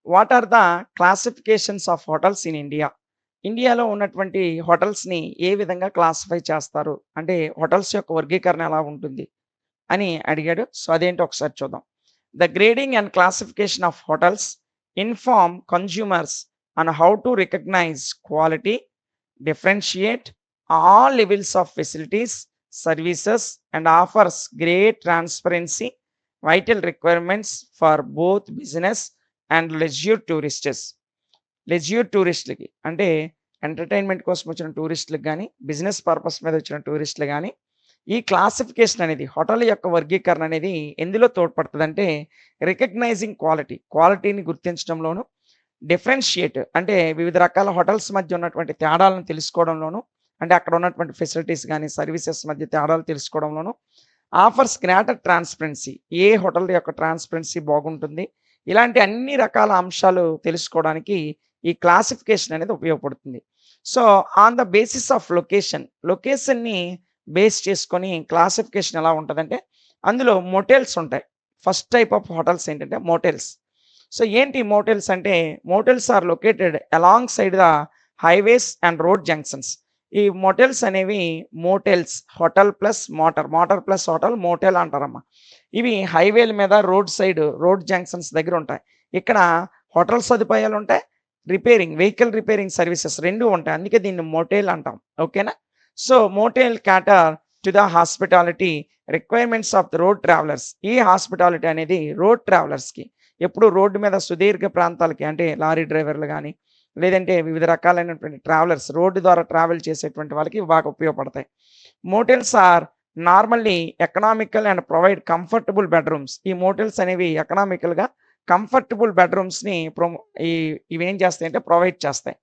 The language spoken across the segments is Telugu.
What are the classifications of hotels in India? ఇండియాలో ఉన్నటువంటి హోటల్స్‌ని ఏ విధంగా క్లాసిఫై చేస్తారు? అంటే హోటల్స్ యొక్క వర్గీకరణ ఎలా ఉంటుంది? అని అడిగాడు. సో, అదేంటో ఒకసారి చూద్దాం. The grading and classification of hotels inform consumers on how to recognise quality, differentiate all levels of facilities, services, and offers great transparency, vital requirements for both business and leisure tourists. లెజ్యూర్ టూరిస్టులకి అంటే ఎంటర్టైన్మెంట్ కోసం వచ్చిన టూరిస్టులకు కానీ, బిజినెస్ పర్పస్ మీద వచ్చిన టూరిస్టులు కానీ, ఈ క్లాసిఫికేషన్ అనేది హోటల్ యొక్క వర్గీకరణ అనేది ఎందులో తోడ్పడుతుందంటే రికగ్నైజింగ్ క్వాలిటీ, క్వాలిటీని గుర్తించడంలోను, డిఫరెన్షియేట్ అంటే వివిధ రకాల హోటల్స్ మధ్య ఉన్నటువంటి తేడాలను తెలుసుకోవడంలోను, అంటే అక్కడ ఉన్నటువంటి ఫెసిలిటీస్ గానీ, సర్వీసెస్ మధ్య తేడాలు తెలుసుకోవడంలోను, ఆఫర్స్ గ్రేటర్ ట్రాన్స్‌పరెన్సీ ఏ హోటల్ యొక్క ట్రాన్స్‌పరెన్సీ బాగుంటుంది. ఇలాంటి అన్ని రకాల అంశాలు తెలుసుకోవడానికి ఈ క్లాసిఫికేషన్ అనేది ఉపయోగపడుతుంది. So, on the basis of లొకేషన్‌ని బేస్ చేసుకొని క్లాసిఫికేషన్ ఎలా ఉంటదంటే, అందులో మోటెల్స్ ఉంటాయి. ఫస్ట్ టైప్ ఆఫ్ హోటల్స్ ఏంటంటే మోటెల్స్. సో, ఏంటి మోటెల్స్ అంటే, motels are located alongside the highways and road junctions. ఈ మోటెల్స్ అనేవి motels hotel plus motor, motor plus hotel motel అంటారమ్మా. ఇవి హైవేల మీద రోడ్ సైడ్, రోడ్ జంక్షన్స్ దగ్గర ఉంటాయి. ఇక్కడ హోటల్ సదుపాయాలు ఉంటాయి. వెహికల్ రిపేరింగ్ సర్వీసెస్ 2 ఉంటాయి. అందుకే దీన్ని మోటెల్ అంటాం. ఓకేనా? So, motel క్యాటర్ to the hospitality requirements of the road travellers. ఈ హాస్పిటాలిటీ అనేది రోడ్ ట్రావెలర్స్‌కి ఎప్పుడు రోడ్డు మీద సుదీర్ఘ ప్రాంతాలకి అంటే లారీ డ్రైవర్లు గానీ, లేదంటే వివిధ రకాలైనటువంటి ట్రావెలర్స్ రోడ్డు ద్వారా ట్రావెల్ చేసేటువంటి వాళ్ళకి బాగా ఉపయోగపడతాయి. Motels are normally economical and provide comfortable bedrooms. ఈ మోటెల్స్ అనేవి ఎకనామికల్‌గా కంఫర్టబుల్ బెడ్‌రూమ్స్‌ని ఈ ఇవేం చేస్తాయంటే ప్రొవైడ్ చేస్తాయి.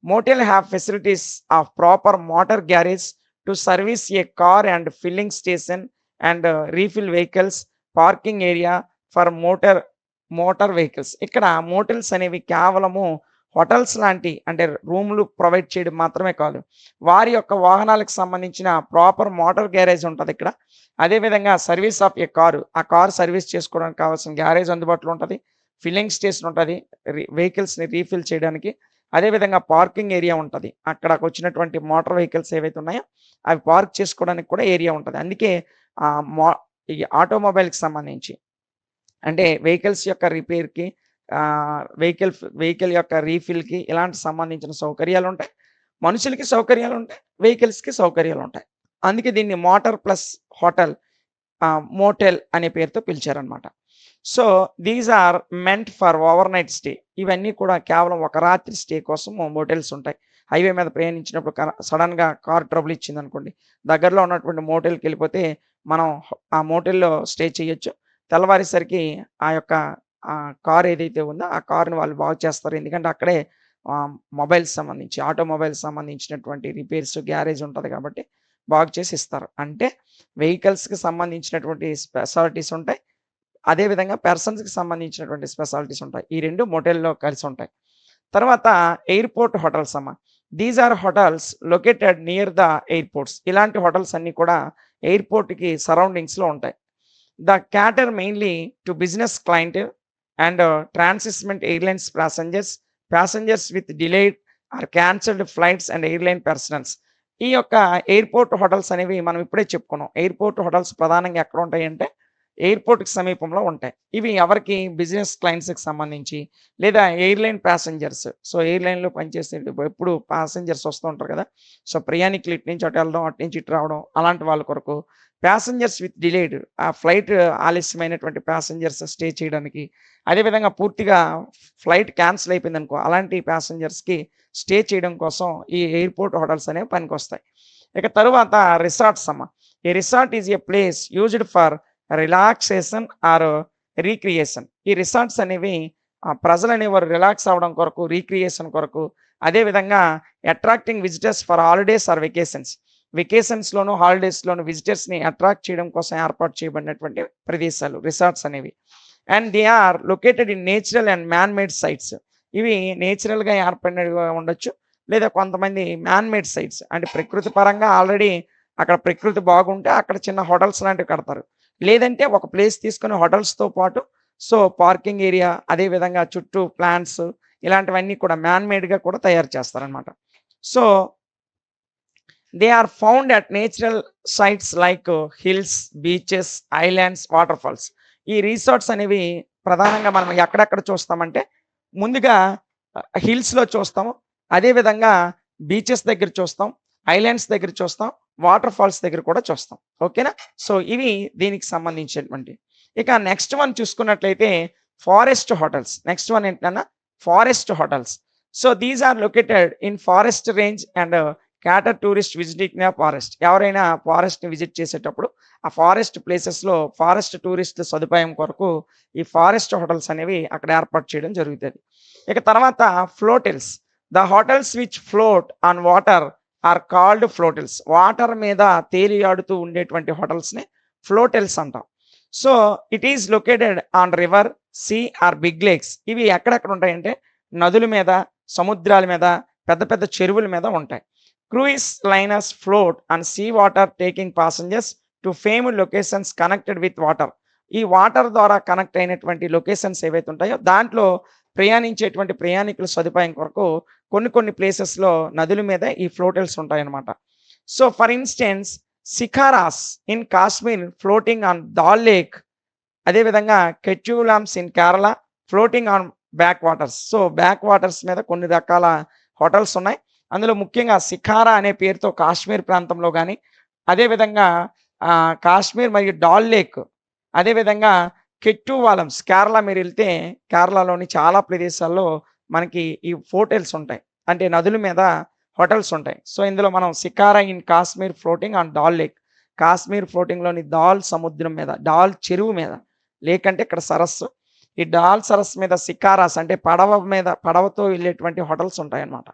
Motel have facilities of proper motor garage to service A car and filling station and refill vehicles, parking area for motor vehicles. ఇక్కడ మోటెల్స్ అనేవి కేవలము హోటల్స్ లాంటి అంటే రూములు ప్రొవైడ్ చేయడం మాత్రమే కాదు. వారి యొక్క వాహనాలకు సంబంధించిన ప్రాపర్ మోటార్ గ్యారేజ్ ఉంటదిక్కడ. అదేవిధంగా సర్వీస్ ఆఫ్ ఎ కారు. ఆ కారు సర్వీస్ చేసుకోవడానికి కావాల్సిన గ్యారేజ్ అందుబాటులో ఉంటది. ఫిల్లింగ్ స్టేషన్ ఉంటది. వెహికల్స్‌ని రీఫిల్ చేయడానికి. అదేవిధంగా పార్కింగ్ ఏరియా ఉంటది. అక్కడకొచ్చినటువంటి మోటార్ వెహికల్స్ ఏవైతే ఉన్నాయో అవి పార్క్ చేసుకోవడానికి కూడా ఏరియా ఉంటది. అందుకే ఆహ్, మో ఈ ఆటోమొబైల్‌కి సంబంధించి అంటే వెహికల్స్ యొక్క రిపేర్‌కి వెహికల్ యొక్క రీఫిల్‌కి ఇలాంటి సంబంధించిన సౌకర్యాలుంటాయి. మనుషులకి సౌకర్యాలుంటాయి. వెహికల్స్‌కి సౌకర్యాలుంటాయి. అందుకే దీన్ని మోటార్ ప్లస్ హోటల్ మోటెల్ అనే పేరుతో పిలిచారనమాట. So, these are meant for overnight stay. ఇవన్నీ కూడా కేవలం ఒక రాత్రి స్టే కోసం మోటెల్స్ ఉంటాయి. హైవే మీద ప్రయాణించినప్పుడు సడెన్‌గా కార్ ట్రబుల్ ఇచ్చిందనుకోండి, దగ్గరలో ఉన్నటువంటి మోటెల్‌కెళ్ళిపోతే మనం ఆ మోటెల్‌లో స్టే చేయొచ్చు. తెల్లవారేసరికి ఆ యొక్క కార్ ఏదైతే ఉందో ఆ కార్‌ని వాళ్ళు బాగు చేస్తారు. ఎందుకంటే అక్కడే ఆటోమొబైల్స్ సంబంధించినటువంటి రిపేర్స్, గ్యారేజ్ ఉంటది కాబట్టి బాగు చేసి ఇస్తారు. అంటే వెహికల్స్‌కి సంబంధించినటువంటి స్పెషాలిటీస్ ఉంటాయి. అదే విధంగా పర్సన్స్‌కి సంబంధించినటువంటి స్పెషాలిటీస్ ఉంటాయి. ఈ 2 మోటెల్‌లో కలిసుంటాయి. తర్వాత ఎయిర్‌పోర్ట్ హోటల్స్ అమ్మ. These are hotels located near the airports. ఇలాంటి హోటల్స్ అన్నీ కూడా ఎయిర్‌పోర్ట్‌కి సరౌండింగ్స్‌లో ఉంటాయి. The cater mainly to business clientele and transient airlines passengers with delayed or cancelled flights and airline personnels. ఈ యొక్క ఎయిర్‌పోర్ట్ హోటల్స్ అనేవి మనం ఇప్పుడే చెప్పుకున్నాం. ఎయిర్‌పోర్ట్ హోటల్స్ ప్రధానంగా ఎక్కడుంటాయంటే ఎయిర్‌పోర్ట్‌కి సమీపంలో ఉంటాయి. ఇవి ఎవరికి బిజినెస్ క్లయింట్స్‌కి సంబంధించి లేదా ఎయిర్‌లైన్ ప్యాసింజర్స్. సో, ఎయిర్‌లైన్‌లో పనిచేసే ఎప్పుడు ప్యాసింజర్స్ వస్తూ ఉంటారు కదా! సో, ప్రయాణికులు ఇటు నుంచి అటు వెళ్ళడం, అటు నుంచి ఇటు రావడం అలాంటి వాళ్ళ కొరకు. ప్యాసింజర్స్ విత్ డిలేడ్ ఆ ఫ్లైట్ ఆలస్యమైనటువంటి ప్యాసింజర్స్ స్టే చేయడానికి. అదేవిధంగా పూర్తిగా ఫ్లైట్ క్యాన్సిల్ అయిపోయిందనుకో, అలాంటి ప్యాసింజర్స్‌కి స్టే చేయడం కోసం ఈ ఎయిర్‌పోర్ట్ హోటల్స్ అనేవి పనికొస్తాయి. ఇక తరువాత రిసార్ట్స్ అమ్మ. A resort is a place used for relaxation or recreation. ఈ రిసార్ట్స్ అనేవి ప్రజలనేవారు రిలాక్స్ అవ్వడం కొరకు, రీక్రియేషన్ కొరకు, అదేవిధంగా attracting visitors for holidays or vacations. వెకేషన్స్‌లోను, హాలిడేస్‌లోను విజిటర్స్‌ని అట్రాక్ట్ చేయడం కోసం ఏర్పాటు చేయబడినటువంటి ప్రదేశాలు రిసార్ట్స్ అనేవి. And they are located in natural and man made sites. ఇవి నేచురల్‌గా ఏర్పడినవిగా ఉండొచ్చు. లేదా కొంతమంది మ్యాన్ మేడ్ సైట్స్ అంటే ప్రకృతి పరంగా ఆల్రెడీ అక్కడ ప్రకృతి బాగుంటే అక్కడ చిన్న హోటల్స్ లాంటివి కడతారు. లేదంటే ఒక ప్లేస్ తీసుకొని హోటల్స్‌తో పాటు సో, పార్కింగ్ ఏరియా, అదే విధంగా చుట్టూ ప్లాంట్స్ ఇలాంటివన్నీ కూడా మ్యాన్ మేడ్‌గా కూడా తయారు చేస్తారనమాట. So, they are found at natural sites like hills, beaches, islands, waterfalls. ఈ రిసార్ట్స్ అనేవి ప్రధానంగా మనం ఎక్కడెక్కడ చూస్తామంటే, ముందుగా హిల్స్‌లో చూస్తాము. అదే విధంగా బీచెస్ దగ్గర చూస్తాం. ఐలాండ్స్ దగ్గర చూస్తాం. వాటర్ ఫాల్స్ దగ్గర కూడా చూస్తాం. ఓకేనా? సో, ఇవి దీనికి సంబంధించినటువంటివి. ఇక నెక్స్ట్ వన్ చూసుకున్నట్లయితే ఫారెస్ట్ హోటల్స్. నెక్స్ట్ వన్ ఏంటన్నా forest hotels. So, these are located in forest range and cater tourist visiting the forest. ఎవరైనా ఫారెస్ట్‌ని విజిట్ చేసేటప్పుడు ఆ ఫారెస్ట్ ప్లేసెస్‌లో ఫారెస్ట్ టూరిస్టుల సదుపాయం కొరకు ఈ ఫారెస్ట్ హోటల్స్ అనేవి అక్కడ ఏర్పాటు చేయడం జరుగుతది. ఇక తర్వాత floatels. The hotels which float on water are called floatels. Water మీద తేలియాడుతూ ఉండేటువంటి హోటల్స్‌ని ఫ్లోటిల్స్ అంటాం. So, it is located on river, sea or big lakes. ఇవి ఎక్కడెక్కడ ఉంటాయంటే నదుల మీద, సముద్రాల మీద, పెద్ద పెద్ద చెరువుల మీద ఉంటాయి. Cruise liners float on sea water taking passengers to famed locations connected with water. ఈ వాటర్ ద్వారా కనెక్ట్ అయినటువంటి లొకేషన్స్ ఏవైతే ఉంటాయో దాంట్లో ప్రయాణించేటువంటి ప్రయాణికుల సదుపాయం కొరకు కొన్ని కొన్ని ప్లేసెస్‌లో నదుల మీద ఈ ఫ్లోటిల్స్ ఉంటాయన్నమాట. So, for instance shikaras in Kashmir floating on Dal lake. అదేవిధంగా kettuvallams in Kerala floating on backwaters. So, backwaters మీద కొన్ని రకాల హోటల్స్ ఉన్నాయి. అందులో ముఖ్యంగా శిఖారా అనే పేరుతో కాశ్మీర్ ప్రాంతంలో గాని, అదేవిధంగా కాశ్మీర్ మరియు డాల్ లేక్, అదేవిధంగా కెట్టువాలమ్స్ కేరళ మీరెళ్తే కేరళలోని చాలా ప్రదేశాల్లో మనకి ఈ హోటల్స్ ఉంటాయి. అంటే నదుల మీద హోటల్స్ ఉంటాయి. సో, ఇందులో మనం shikara in Kashmir floating on Dal lake. Kashmir ఫ్లోటింగ్‌లోని దాల్ సముద్రం మీద, డాల్ చెరువు మీద, లేక్ అంటే ఇక్కడ సరస్సు. ఈ డాల్ సరస్సు మీద శిఖారాస్ అంటే పడవ మీద పడవతో వెళ్ళేటువంటి హోటల్స్ ఉంటాయన్నమాట.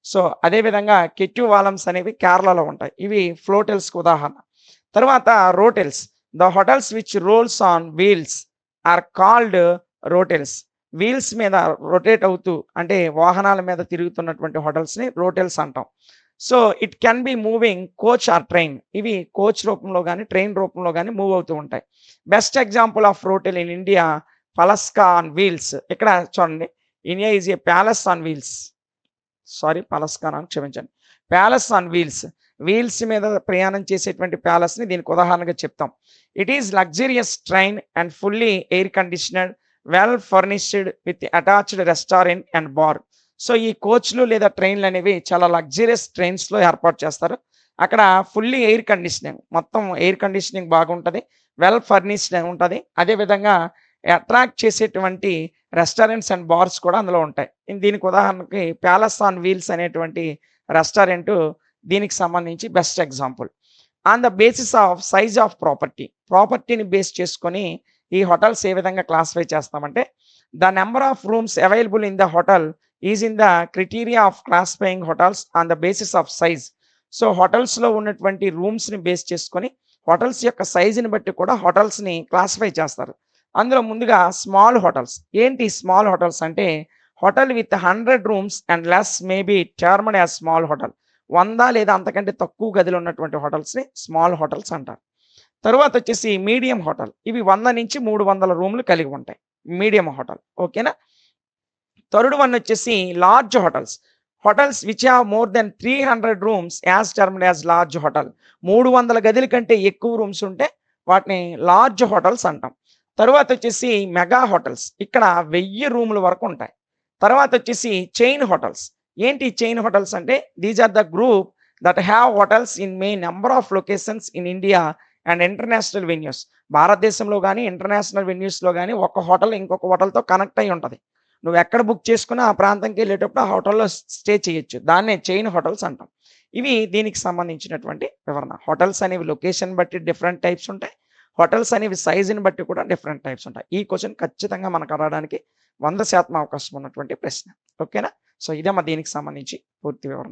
సో, అదే విధంగా కెట్యువాలమ్స్ అనేవి కేరళలో ఉంటాయి. ఇవి ఫ్లోటిల్స్‌కి ఉదాహరణ. తర్వాత rotels. The hotels which rolls on wheels are called rotels. Wheels మీద రొటేట్ అవుతూ అంటే వాహనాల మీద తిరుగుతున్నటువంటి హోటల్స్‌ని రోటెల్స్ అంటాం. So, it can be moving coach or train. ఇవి కోచ్ రూపంలో గాని, ట్రైన్ రూపంలో గాని మూవ్ అవుతూ ఉంటాయి. Best example of rotel in India palace on wheels. ఇక్కడ చూడండి, India is a palace on wheels. Sorry, పలస్కానా క్షమించండి. Palace on wheels. వీల్స్ మీద ప్రయాణం చేసేటువంటి ప్యాలెస్‌ని దీనికి ఉదాహరణగా చెప్తాం. It is luxurious train and fully air conditioned, well furnished with attached restaurant and bar. So, ఈ కోచ్‌లు లేదా ట్రైన్‌లనేవి చాలా లగ్జూరియస్ ట్రైన్స్‌లో ఏర్పాటు చేస్తారు. అక్కడ ఫుల్లీ ఎయిర్ కండిషనింగ్, మొత్తం ఎయిర్ కండిషనింగ్ బాగుంటది. వెల్ ఫర్నిష్డ్ ఉంటది. అదే విధంగా అట్రాక్ట్ చేసేటువంటి రెస్టారెంట్స్ అండ్ బార్స్ కూడా అందులో ఉంటాయి. దీనికి ఉదాహరణకి ప్యాలెస్ ఆన్ వీల్స్ అనేటువంటి రెస్టారెంటు దీనికి సంబంధించి best example. On the basis of size of property. ప్రాపర్టీని బేస్ చేసుకొని ఈ హోటల్స్ ఏ విధంగా క్లాసిఫై చేస్తామంటే, the number of rooms available in the hotel is in the criteria of classifying hotels on the basis of size. So, హోటల్స్‌లో ఉన్నటువంటి రూమ్స్‌ని బేస్ చేసుకొని హోటల్స్ యొక్క సైజ్‌ని బట్టి కూడా హోటల్స్‌ని క్లాసిఫై చేస్తారు. అందులో ముందుగా స్మాల్ హోటల్స్. ఏంటి స్మాల్ హోటల్స్ అంటే, hotel with 100 rooms and less may be termed as small hotel. 100 లేదా అంతకంటే తక్కువ గదులు ఉన్నటువంటి హోటల్స్‌ని స్మాల్ హోటల్స్ అంటారు. తరువాత వచ్చేసి మీడియం హోటల్. ఇవి 100 నుంచి 300 రూమ్‌లు కలిగి ఉంటాయి. Medium hotel. ఓకేనా? థర్డ్ వన్ వచ్చేసి large hotels. Hotels which have more than 300 rooms as termed as large hotel. 300 గదుల కంటే ఎక్కువ రూమ్స్ ఉంటే వాటిని లార్జ్ హోటల్స్ అంటాం. తరువాత వచ్చేసి మెగా హోటల్స్. ఇక్కడ 1000 రూముల వరకు ఉంటాయి. తర్వాత వచ్చేసి చైన్ హోటల్స్. ఏంటి చైన్ హోటల్స్ అంటే, these are the group that have hotels in may number of locations in India and international venues. భారతదేశంలో గాని, ఇంటర్నేషనల్ వెన్యూస్‌లో గాని ఒక హోటల్ ఇంకొక హోటల్‌తో కనెక్ట్ అయ్యి ఉంటది. నువ్వు ఎక్కడ బుక్ చేసుకున్నా ఆ ప్రాంతంకి వెళ్ళేటప్పుడు ఆ హోటల్‌లో స్టే చేయొచ్చు. దాన్నే చైన్ హోటల్స్ అంటాం. ఇవి దీనికి సంబంధించినటువంటి వివరణ. హోటల్స్ అనేవి లొకేషన్ బట్టి డిఫరెంట్ టైప్స్ ఉంటాయి. హోటల్స్ అనేవి సైజ్‌ని బట్టి కూడా డిఫరెంట్ టైప్స్ ఉంటాయి. ఈ క్వెషన్ ఖచ్చితంగా మనకు అడగడానికి 100% అవకాశం ఉన్నటువంటి ప్రశ్న. ఓకేనా? సో, ఇదే దీనికి సంబంధించి పూర్తి వివరణ.